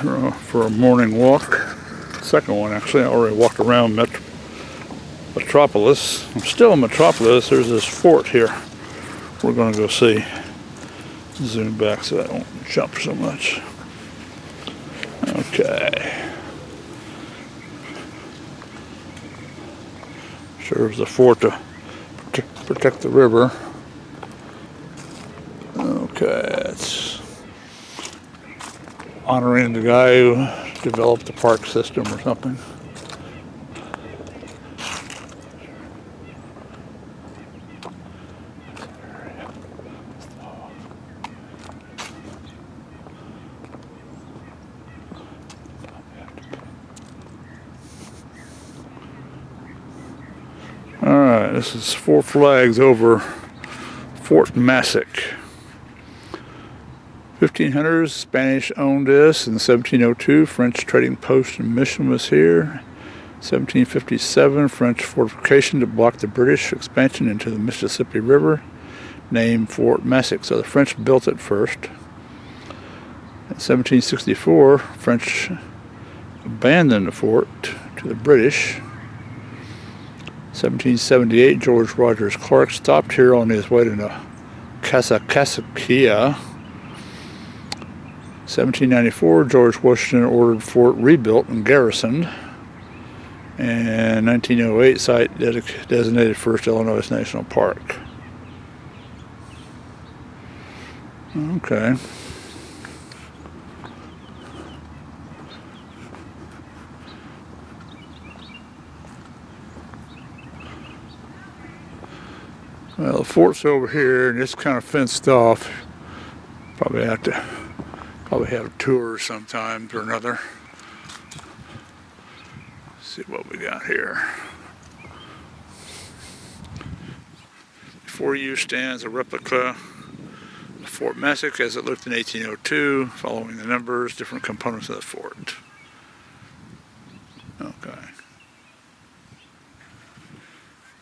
out for a morning walk. Second one, actually. I already walked around Metropolis. I'm still in Metropolis. There's this fort here we're going to go see. Zoom back so I don't jump so much. Okay. Serves the fort to protect the river. Okay, it's honoring the guy who developed the park system or something. Alright, this is 4 flags over Fort Massac. 1500s, Spanish owned this. In 1702, French trading post and mission was here. 1757, French fortification to block the British expansion into the Mississippi River, named Fort Massac. So the French built it first. In 1764, French abandoned the fort to the British. 1778, George Rogers Clark stopped here on his way to Kaskaskia. 1794, George Washington ordered fort rebuilt and garrisoned. And 1908, site designated First Illinois National Park. Okay. Well, the fort's over here, and it's kind of fenced off. Probably have a tour sometime or another. Let's see what we got here. Before you stands a replica of Fort Massac as it looked in 1802, following the numbers, different components of the fort. Okay.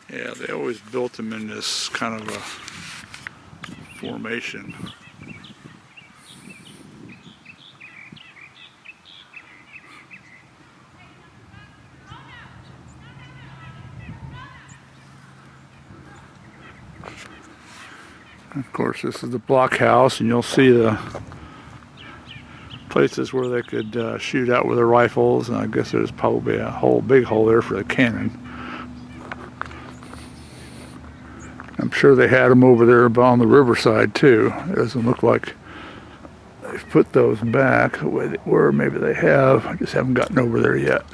Yeah, they always built them in this kind of a formation. Of course, this is the blockhouse, and you'll see the places where they could shoot out with their rifles, and I guess there's probably a big hole there for the cannon. I'm sure they had them over there on the riverside too. It doesn't look like they've put those back where maybe they have. I just haven't gotten over there yet.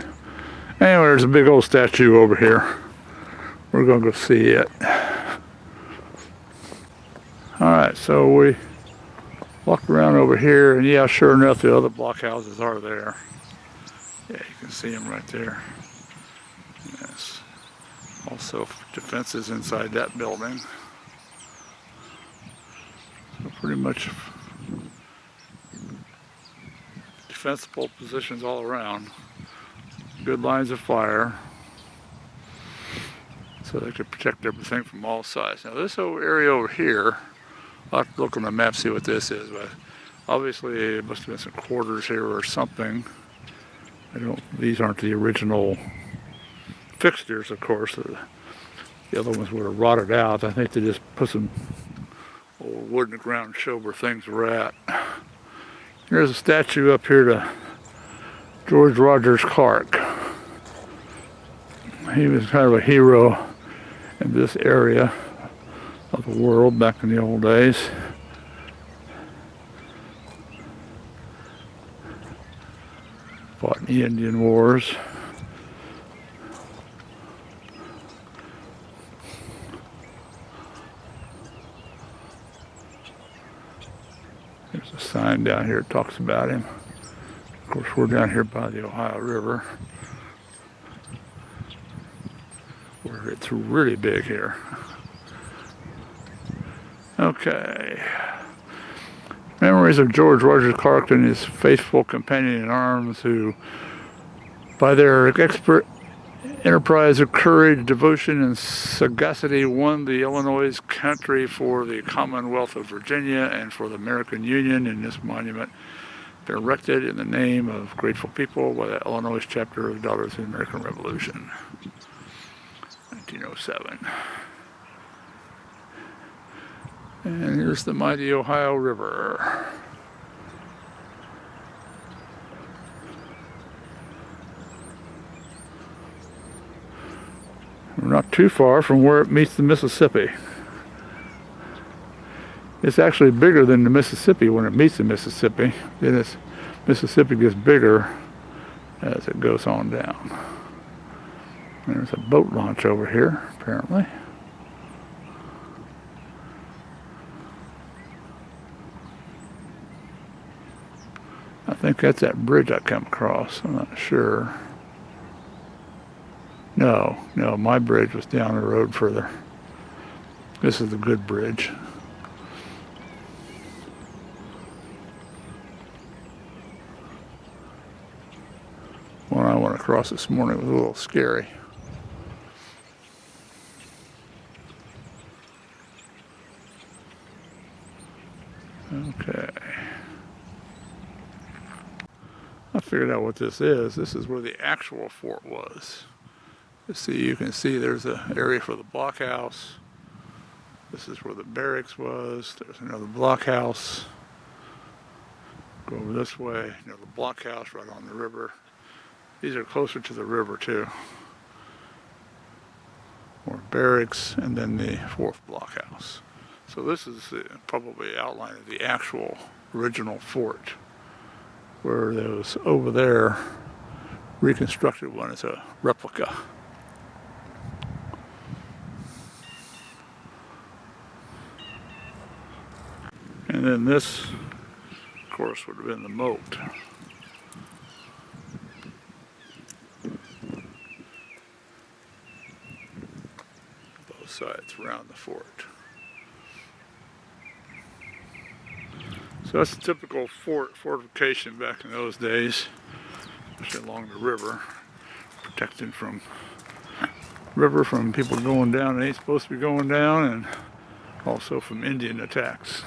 Anyway, there's a big old statue over here. We're going to go see it. Alright, so we walked around over here, and yeah, sure enough, the other blockhouses are there. Yeah, you can see them right there. Yes. Also defenses inside that building. So pretty much defensible positions all around. Good lines of fire. So they could protect everything from all sides. Now this whole area over here, I'll have to look on the map, see what this is, but obviously it must have been some quarters here or something. These aren't the original fixtures, of course. The other ones would have rotted out. I think they just put some old wood in the ground to show where things were at. Here's a statue up here to George Rogers Clark. He was kind of a hero in this area of the world back in the old days. Fought in the Indian Wars. There's a sign down here that talks about him. Of course, we're down here by the Ohio River, where it's really big here. Okay. Memories of George Rogers Clark and his faithful companion in arms who, by their expert enterprise of courage, devotion, and sagacity, won the Illinois country for the Commonwealth of Virginia and for the American Union. In this monument, been erected in the name of grateful people by the Illinois chapter of the Daughters of the American Revolution, 1907. And here's the mighty Ohio River. We're not too far from where it meets the Mississippi. It's actually bigger than the Mississippi when it meets the Mississippi. Then the Mississippi gets bigger as it goes on down. There's a boat launch over here, apparently. I think that's that bridge I come across. I'm not sure. No, my bridge was down the road further. This is the good bridge. One I went across this morning was a little scary. Okay. I figured out what this is. This is where the actual fort was. You can see there's an area for the blockhouse. This is where the barracks was. There's another blockhouse. Go over this way. The blockhouse right on the river. These are closer to the river too. More barracks, and then the fourth blockhouse. So this is probably outline of the actual original fort, where there was over there reconstructed one as a replica. And then this, of course, would have been the moat. Both sides around the fort. So that's a typical fortification back in those days, especially along the river, protected from people going down that ain't supposed to be going down, and also from Indian attacks.